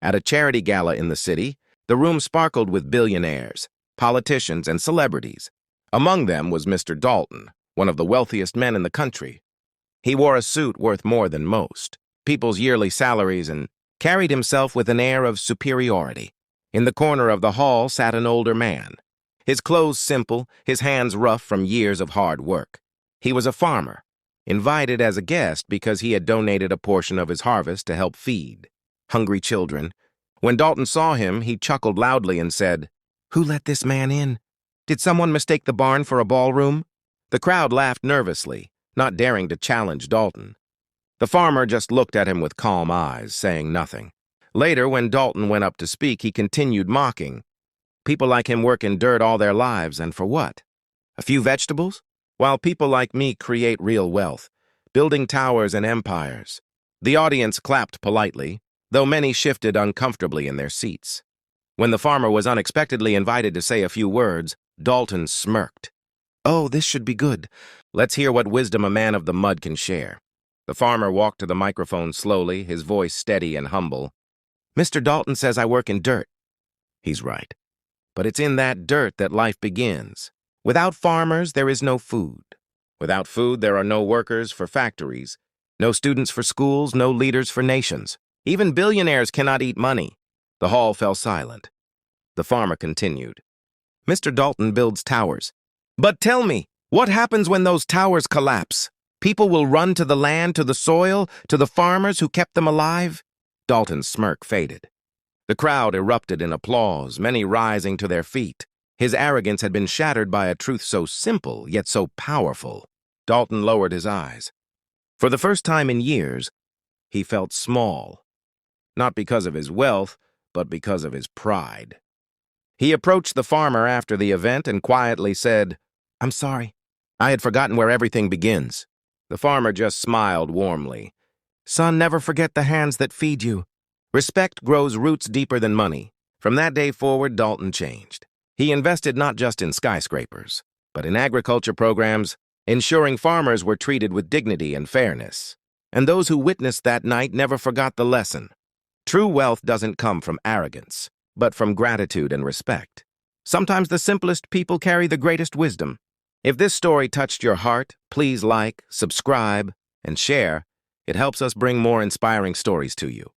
At a charity gala in the city, the room sparkled with billionaires, politicians, and celebrities. Among them was Mr. Dalton, one of the wealthiest men in the country. He wore a suit worth more than most, people's yearly salaries, and carried himself with an air of superiority. In the corner of the hall sat an older man, his clothes simple, his hands rough from years of hard work. He was a farmer, invited as a guest because he had donated a portion of his harvest to help feed hungry children. When Dalton saw him, he chuckled loudly and said, "Who let this man in? Did someone mistake the barn for a ballroom?" The crowd laughed nervously, not daring to challenge Dalton. The farmer just looked at him with calm eyes, saying nothing. Later, when Dalton went up to speak, he continued mocking. People like him work in dirt all their lives, and for what? A few vegetables? While people like me create real wealth, building towers and empires. The audience clapped politely, though many shifted uncomfortably in their seats. When the farmer was unexpectedly invited to say a few words, Dalton smirked. "Oh, this should be good. Let's hear what wisdom a man of the mud can share." The farmer walked to the microphone slowly, his voice steady and humble. "Mr. Dalton says I work in dirt. He's right. But it's in that dirt that life begins. Without farmers, there is no food. Without food, there are no workers for factories, no students for schools, no leaders for nations. Even billionaires cannot eat money." The hall fell silent. The farmer continued. "Mr. Dalton builds towers. But tell me, what happens when those towers collapse? People will run to the land, to the soil, to the farmers who kept them alive?" Dalton's smirk faded. The crowd erupted in applause, many rising to their feet. His arrogance had been shattered by a truth so simple, yet so powerful. Dalton lowered his eyes. For the first time in years, he felt small. Not because of his wealth, but because of his pride. He approached the farmer after the event and quietly said, "I'm sorry. I had forgotten where everything begins." The farmer just smiled warmly. "Son, never forget the hands that feed you. Respect grows roots deeper than money." From that day forward, Dalton changed. He invested not just in skyscrapers, but in agriculture programs, ensuring farmers were treated with dignity and fairness. And those who witnessed that night never forgot the lesson. True wealth doesn't come from arrogance, but from gratitude and respect. Sometimes the simplest people carry the greatest wisdom. If this story touched your heart, please like, subscribe, and share. It helps us bring more inspiring stories to you.